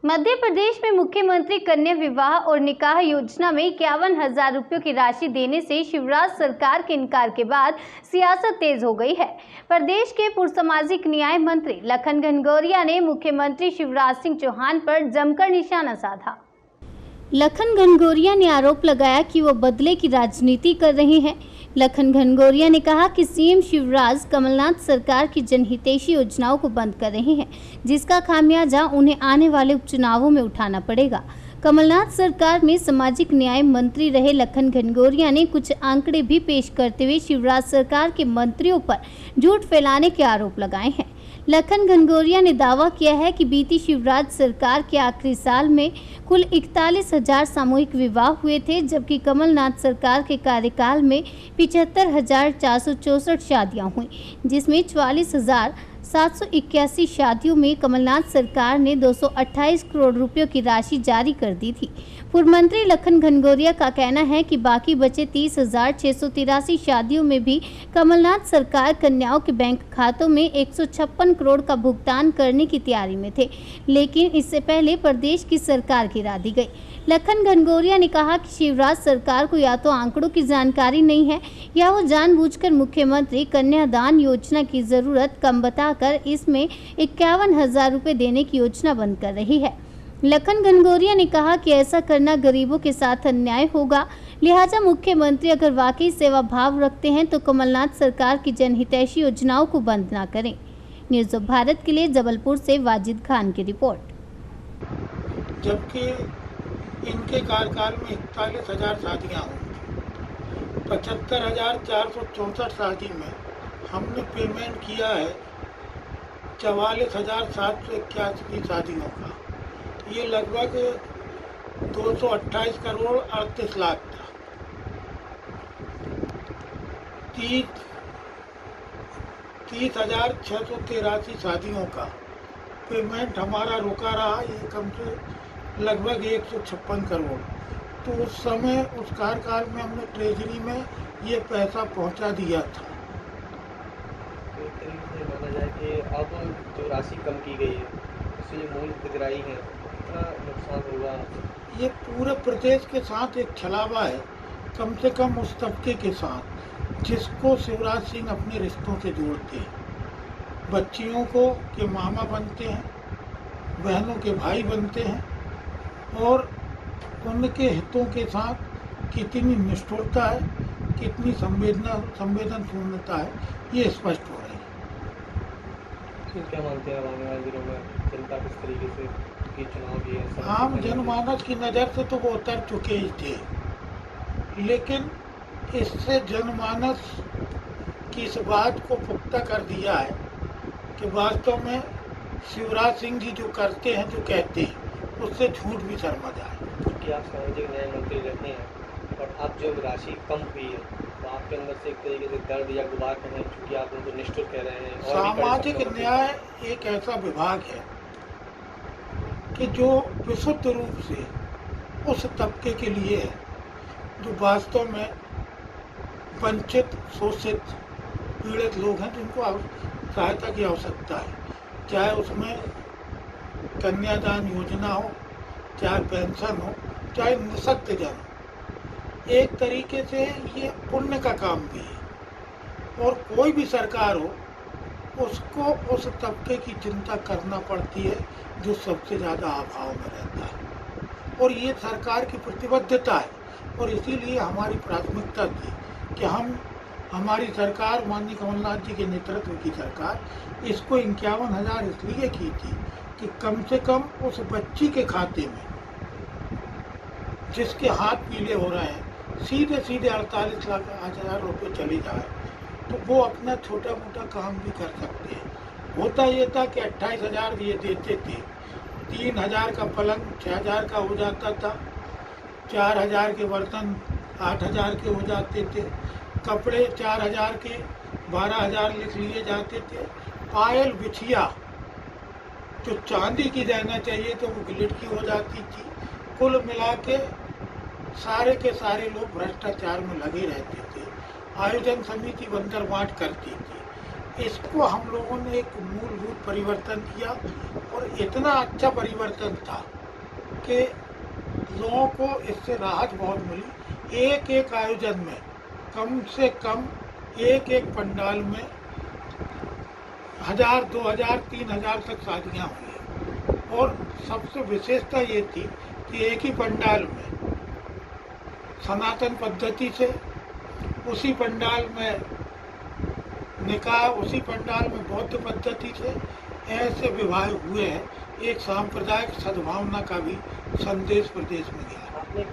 मध्य प्रदेश में मुख्यमंत्री कन्या विवाह और निकाह योजना में 51,000 रुपयों की राशि देने से शिवराज सरकार के इनकार के बाद सियासत तेज हो गई है। प्रदेश के पूर्व सामाजिक न्याय मंत्री लखन घनघोरिया ने मुख्यमंत्री शिवराज सिंह चौहान पर जमकर निशाना साधा। लखन घनघोरिया ने आरोप लगाया कि वो बदले की राजनीति कर रहे हैं। लखन घनघोरिया ने कहा कि सीएम शिवराज कमलनाथ सरकार की जनहितैषी योजनाओं को बंद कर रहे हैं, जिसका खामियाजा उन्हें आने वाले उपचुनावों में उठाना पड़ेगा। कमलनाथ सरकार में सामाजिक न्याय मंत्री रहे लखन घनघोरिया ने कुछ आंकड़े भी पेश करते हुए शिवराज सरकार के मंत्रियों पर झूठ फैलाने के आरोप लगाए हैं। लखन घनघोरिया ने दावा किया है कि बीती शिवराज सरकार के आखिरी साल में कुल 41,000 सामूहिक विवाह हुए थे, जबकि कमलनाथ सरकार के कार्यकाल में 75,464 शादियां हुई, जिसमें 44,781 शादियों में कमलनाथ सरकार ने 228 करोड़ रुपयों की राशि जारी कर दी थी। पूर्व मंत्री लखन घनघोरिया का कहना है कि बाकी बचे 30,683 शादियों में भी कमलनाथ सरकार कन्याओं के बैंक खातों में 156 करोड़ का भुगतान करने की तैयारी में थे, लेकिन इससे पहले प्रदेश की सरकार गिरा दी गई। लखन घनघोरिया ने कहा कि शिवराज सरकार को या तो आंकड़ों की जानकारी नहीं है या वो जानबूझकर मुख्यमंत्री कन्यादान योजना की जरूरत कम बताकर इसमें 51,000 रुपये देने की योजना बंद कर रही है। लखन घनघोरिया ने कहा कि ऐसा करना गरीबों के साथ अन्याय होगा, लिहाजा मुख्यमंत्री अगर वाकई सेवा भाव रखते हैं तो कमलनाथ सरकार की जनहितैषी योजनाओं को बंद ना करें। न्यूज़ ऑफ भारत के लिए जबलपुर से वाजिद खान की रिपोर्ट। जबकि इनके कार्यकाल में 41,000 शादियाँ हुई, 75,464 शादी में हमने पेमेंट किया है 44,781 शादियों का। ये लगभग 228 करोड़ 38 लाख था। 30,683 शादियों का पेमेंट हमारा रुका रहा, ये कम से लगभग 156 करोड़। तो उस समय उस कार्यकाल में हमने ट्रेजरी में ये पैसा पहुंचा दिया था। एक तरीके से माना जाए कि अब जो राशि कम की गई है उससे जो मूल्य दिगराई है नुकसान होगा। ये पूरे प्रदेश के साथ एक छलावा है, कम से कम उस तबके के साथ जिसको शिवराज सिंह अपने रिश्तों से जोड़ते हैं। बच्चियों को के मामा बनते हैं, बहनों के भाई बनते हैं और उनके हितों के साथ कितनी निष्ठुरता है, कितनी संवेदनशीलता है, ये स्पष्ट हो रही है। क्या मानते हैं आने वाले दिनों में जनता किस तरीके से चुनाव भी है? आम जनमानस की नज़र से तो वो उतर चुके ही थे, लेकिन इससे जनमानस की इस बात को पुख्ता कर दिया है कि वास्तव में शिवराज सिंह जी जो करते हैं, जो कहते हैं, उससे झूठ भी शर्मा जाए। कि आप सामाजिक न्याय मंत्री रहते हैं और अब जो राशि कम हुई है तो आपके अंदर से एक तरीके से दर्द या गुबार है, क्योंकि आप उनको निष्ठुर कह रहे हैं। सामाजिक न्याय एक ऐसा विभाग है कि जो विशुद्ध रूप से उस तबके के लिए है जो वास्तव में वंचित, शोषित, पीड़ित लोग हैं, जिनको सहायता की आवश्यकता है, चाहे उसमें कन्यादान योजना हो, चाहे पेंशन हो, चाहे निःशक्त जन। एक तरीके से ये पुण्य का काम भी है और कोई भी सरकार हो उसको उस तबके की चिंता करना पड़ती है जो सबसे ज़्यादा अभाव में रहता है, और ये सरकार की प्रतिबद्धता है। और इसीलिए हमारी प्राथमिकता थी कि हमारी सरकार, माननीय कमलनाथ जी के नेतृत्व की सरकार, इसको 51,000 इसलिए की थी कि कम से कम उस बच्ची के खाते में जिसके हाथ पीले हो रहे हैं सीधे 48,000 रुपये चले जाए तो वो अपना छोटा मोटा काम भी कर सकते हैं। होता ये था कि 28,000 ये देते थे, 3,000 का पलंग 6,000 का हो जाता था, 4,000 के बर्तन 8,000 के हो जाते थे, कपड़े 4,000 के 12,000 लिख लिए जाते थे, पायल बिछिया जो चांदी की रहना चाहिए तो वो गिलट की हो जाती थी। कुल मिला के सारे लोग भ्रष्टाचार में लगे रहते थे। आयोजन समिति बंदर बांट करती थी। इसको हम लोगों ने एक मूलभूत परिवर्तन किया और इतना अच्छा परिवर्तन था कि लोगों को इससे राहत बहुत मिली। एक एक आयोजन में कम से कम एक एक पंडाल में 1000, 2000, 3000 तक शादियाँ हुई। और सबसे विशेषता ये थी कि एक ही पंडाल में सनातन पद्धति से, उसी पंडाल में निकाह, उसी पंडाल में बौद्ध पद्धति से ऐसे विवाह हुए हैं। एक सांप्रदायिक सद्भावना का भी संदेश प्रदेश में गया।